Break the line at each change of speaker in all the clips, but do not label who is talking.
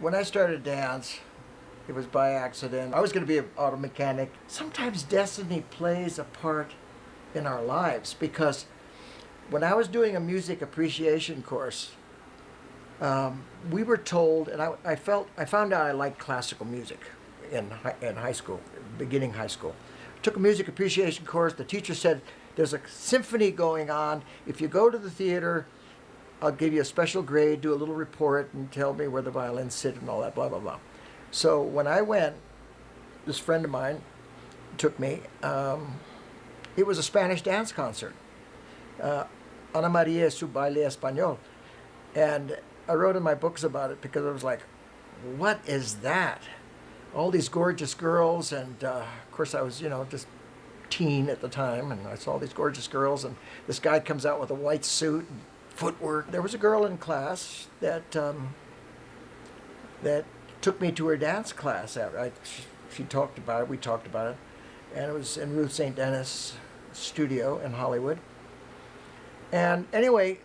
When I started dance, it was by accident. I was going to be an auto mechanic. Sometimes destiny plays a part in our lives, because when I was doing a music appreciation course, we were told, and I found out I liked classical music in high school, beginning high school. Took a music appreciation course. The teacher said, there's a symphony going on. If you go to the theater, I'll give you a special grade, do a little report, and tell me where the violins sit and all that, blah, blah, blah. So when I went, this friend of mine took me. It was a Spanish dance concert. Ana Maria su baile español. And I wrote in my books about it because I was like, what is that? All these gorgeous girls, and of course I was, just teen at the time, and I saw these gorgeous girls, and this guy comes out with a white suit and footwork. There was a girl in class that took me to her dance class. She talked about it, we talked about it, and it was in Ruth St. Denis' studio in Hollywood. And anyway,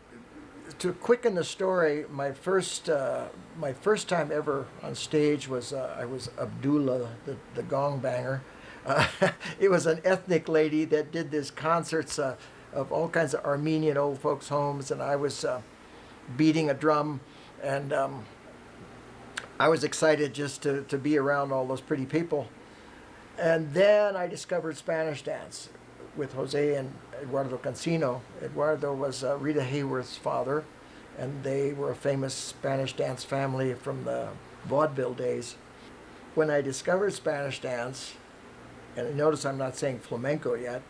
to quicken the story, my first time ever on stage was I was Abdullah, the gong banger. It was an ethnic lady that did these concerts of all kinds of Armenian old folks' homes, and I was beating a drum, and I was excited just to be around all those pretty people. And then I discovered Spanish dance with Jose and Eduardo Cancino. Eduardo was Rita Hayworth's father, and they were a famous Spanish dance family from the vaudeville days. When I discovered Spanish dance, and notice I'm not saying flamenco yet,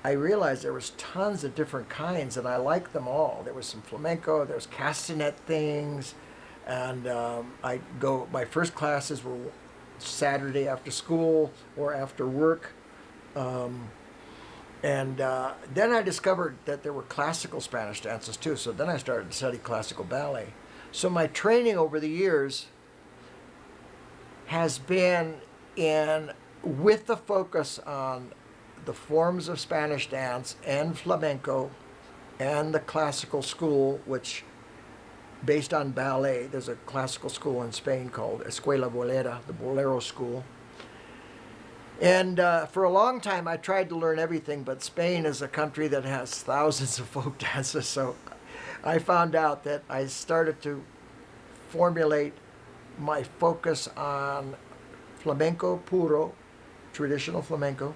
I realized there was tons of different kinds, and I liked them all. There was some flamenco, there was castanet things, and my first classes were Saturday after school or after work. And then I discovered that there were classical Spanish dances too, so then I started to study classical ballet. So my training over the years has been with the focus on the forms of Spanish dance and flamenco and the classical school, which, based on ballet, there's a classical school in Spain called Escuela Bolera, the Bolero school. And for a long time, I tried to learn everything, but Spain is a country that has thousands of folk dances. So I found out that I started to formulate my focus on flamenco puro, traditional flamenco,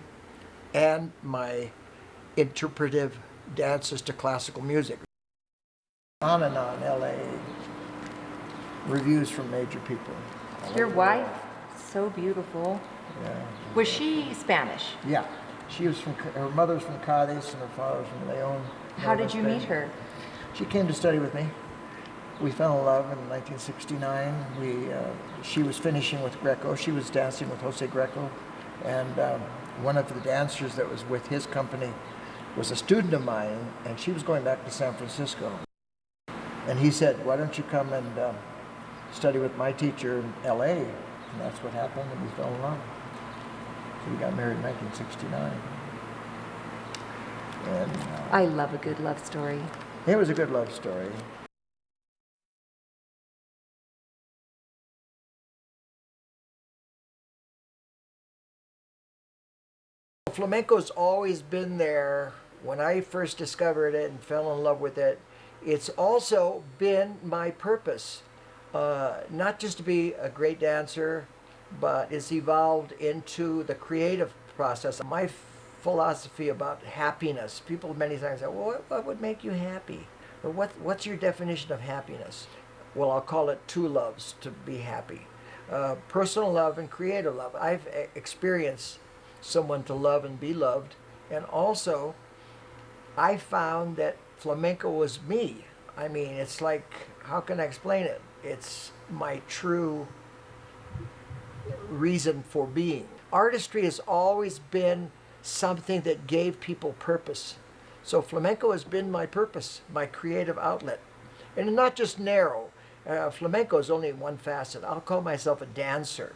and my interpretive dances to classical music. On and on, LA, reviews from major people.
Your wife, so beautiful.
Yeah.
Was she Spanish?
Yeah, she was her mother's from Cadiz and her father's from León.
How did you meet her?
She came to study with me. We fell in love in 1969. She was finishing with Greco. She was dancing with Jose Greco, and one of the dancers that was with his company was a student of mine, and she was going back to San Francisco. And he said, why don't you come and study with my teacher in LA? And that's what happened, and we fell in love. So we got married in 1969. And
I love a good love story.
It was a good love story. Flamenco's always been there. When I first discovered it and fell in love with it, it's also been my purpose. Not just to be a great dancer, but it's evolved into the creative process. My philosophy about happiness, people many times say, well, what would make you happy? Or what's your definition of happiness? Well, I'll call it two loves to be happy. Personal love and creative love. I've experienced someone to love and be loved, and also I found that flamenco was me. I mean, it's like, how can I explain it? It's my true reason for being. Artistry has always been something that gave people purpose. So flamenco has been my purpose, my creative outlet. And not just narrow. Flamenco is only one facet. I'll call myself a dancer.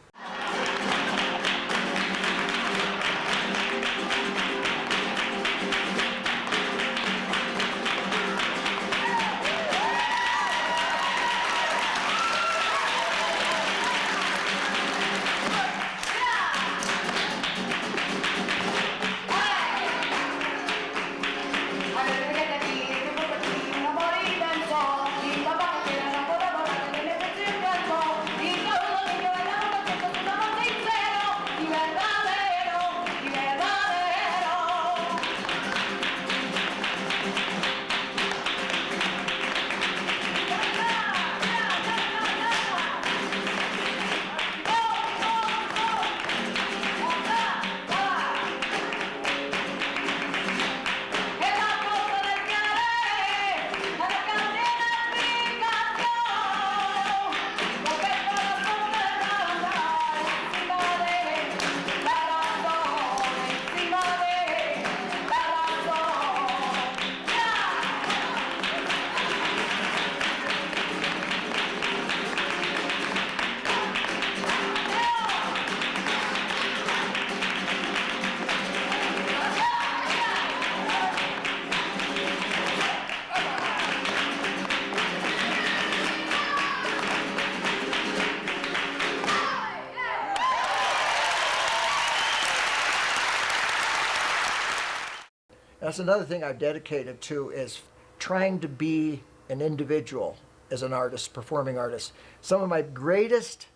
That's another thing I've dedicated to, is trying to be an individual as an artist, performing artist. Some of my greatest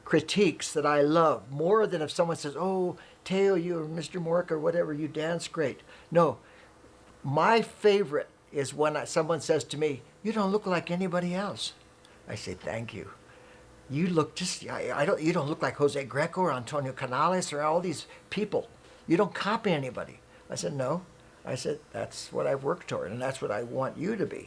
critiques that I love, more than if someone says, "Oh, Teo, you or Mr. Morca or whatever, you dance great." No, my favorite is when someone says to me, "You don't look like anybody else." I say, "Thank you. You look just, I don't, you don't look like Jose Greco or Antonio Canales or all these people. You don't copy anybody." I said, "No." I said, "That's what I've worked toward, and that's what I want you to be."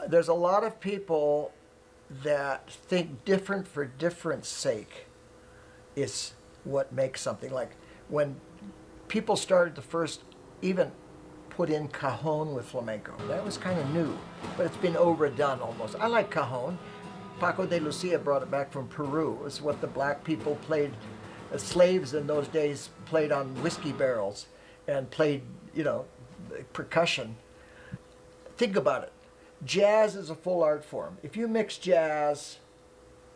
There's a lot of people that think different for difference sake is what makes something. Like when people started to first even put in cajon with flamenco, that was kind of new, but it's been overdone almost. I like cajon. Paco de Lucia brought it back from Peru. It was what the black people played. Slaves in those days played on whiskey barrels and played, you know, percussion. Think about it. Jazz is a full art form. If you mix jazz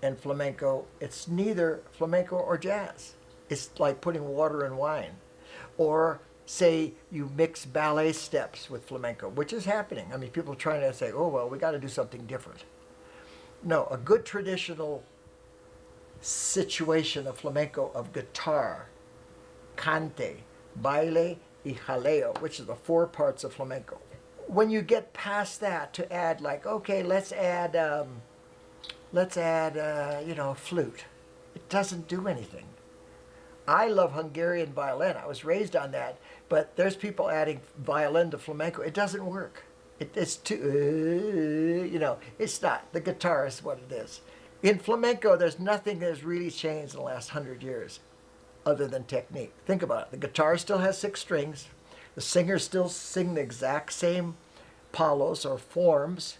and flamenco, it's neither flamenco or jazz. It's like putting water in wine. Or say you mix ballet steps with flamenco, which is happening. I mean, people are trying to say, oh, well, we got to do something different. No, a good traditional situation of flamenco, of guitar, cante, baile, y jaleo, which are the four parts of flamenco. When you get past that to add like, okay, let's add you know, flute. It doesn't do anything. I love Hungarian violin. I was raised on that, but there's people adding violin to flamenco. It doesn't work. It's too, you know, it's not. The guitar is what it is. In flamenco, there's nothing that has really changed in the last 100 years other than technique. Think about it. The guitar still has 6 strings. The singers still sing the exact same palos or forms.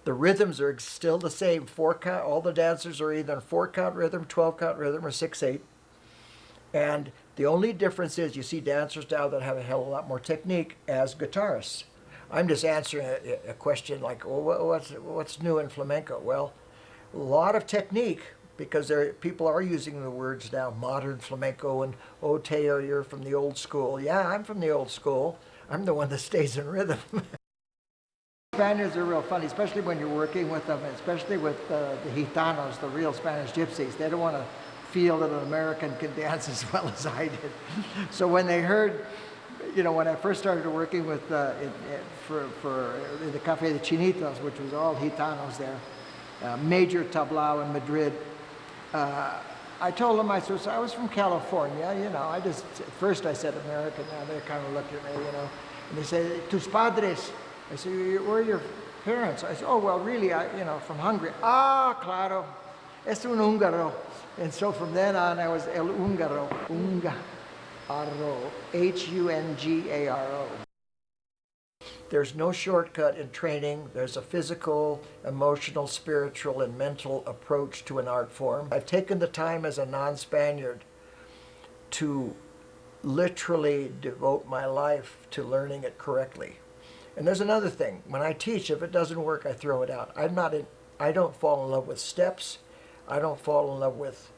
The rhythms are still the same. 4-count. All the dancers are either 4-count rhythm, 12-count rhythm, or 6/8. And the only difference is you see dancers now that have a hell of a lot more technique as guitarists. I'm just answering a question like, well, what's new in flamenco? Well, a lot of technique, because people are using the words now, modern flamenco, and, oh, Teo, you're from the old school. Yeah, I'm from the old school. I'm the one that stays in rhythm. Spaniards are real funny, especially when you're working with them, especially with the Gitanos, the real Spanish gypsies. They don't want to feel that an American can dance as well as I did. So when they heard, you know, when I first started working with in the Café de Chinitos, which was all Gitanos there, major tablao in Madrid, I told them, I was from California, you know, at first I said American, now they kind of looked at me, you know, and they say, tus padres. I said, where are your parents? I said, oh, well, really, you know, from Hungary. Ah, claro, es un húngaro. And so from then on, I was el húngaro, H-U-N-G-A-R-O. There's no shortcut in training. There's a physical, emotional, spiritual, and mental approach to an art form. I've taken the time as a non-Spaniard to literally devote my life to learning it correctly. And there's another thing. When I teach, if it doesn't work, I throw it out. I don't fall in love with steps. I don't fall in love with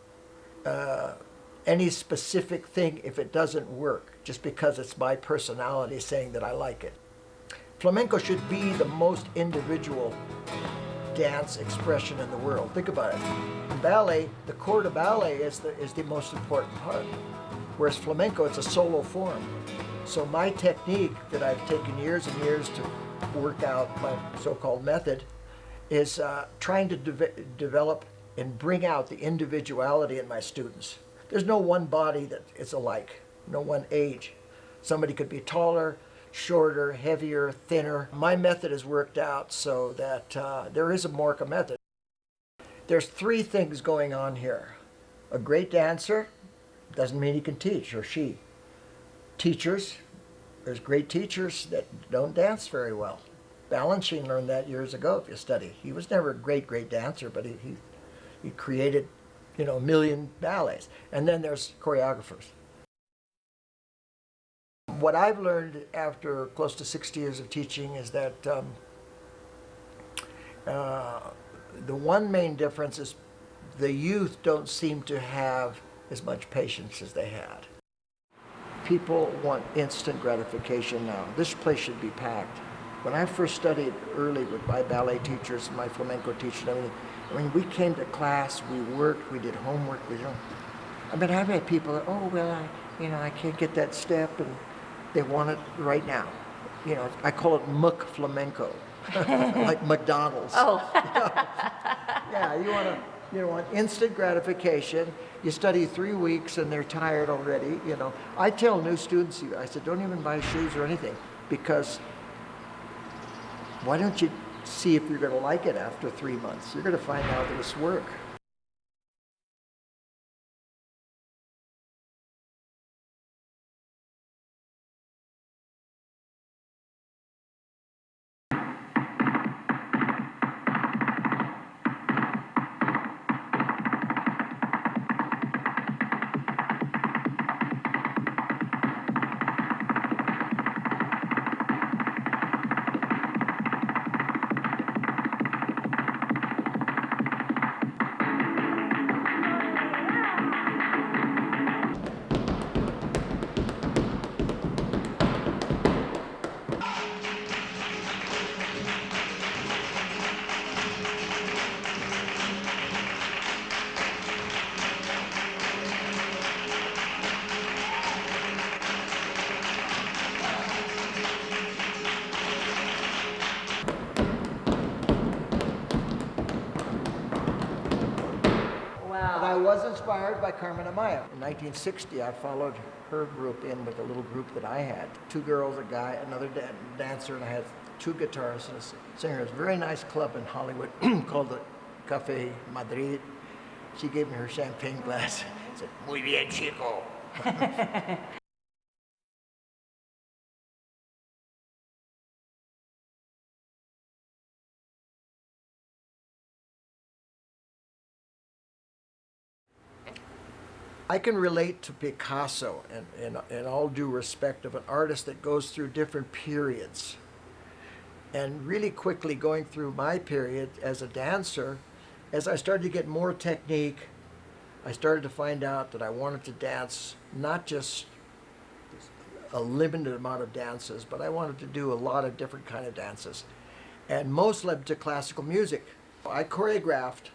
any specific thing if it doesn't work, just because it's my personality saying that I like it. Flamenco should be the most individual dance expression in the world. Think about it. In ballet, the corps de ballet is the most important part. Whereas flamenco, it's a solo form. So my technique that I've taken years and years to work out, my so-called method, is trying to develop and bring out the individuality in my students. There's no one body that is alike, no one age. Somebody could be taller, shorter, heavier, thinner. My method is worked out so that there is a Morca method. There's three things going on here. A great dancer doesn't mean he can teach, or she. Teachers, there's great teachers that don't dance very well. Balanchine learned that years ago if you study. He was never a great dancer, but he created, a million ballets. And then there's choreographers. What I've learned after close to 60 years of teaching is that the one main difference is the youth don't seem to have as much patience as they had. People want instant gratification now. This place should be packed. When I first studied early with my ballet teachers and my flamenco teachers, we came to class, we worked, we did homework. I've had people that, I can't get that step, and they want it right now. I call it muck flamenco, like McDonald's.
Oh.
Yeah, you want instant gratification. You study 3 weeks and they're tired already. I tell new students, I said, don't even buy shoes or anything, because why don't you see if you're going to like it after 3 months? You're going to find out that it's work. And I was inspired by Carmen Amaya. In 1960, I followed her group in with a little group that I had. 2 girls, a guy, another dancer, and I had 2 guitarists and a singer. It was a very nice club in Hollywood called the Café Madrid. She gave me her champagne glass and said, "Muy bien, chico." I can relate to Picasso in all due respect of an artist that goes through different periods. And really quickly going through my period as a dancer, as I started to get more technique, I started to find out that I wanted to dance not just a limited amount of dances, but I wanted to do a lot of different kind of dances. And most led to classical music. I choreographed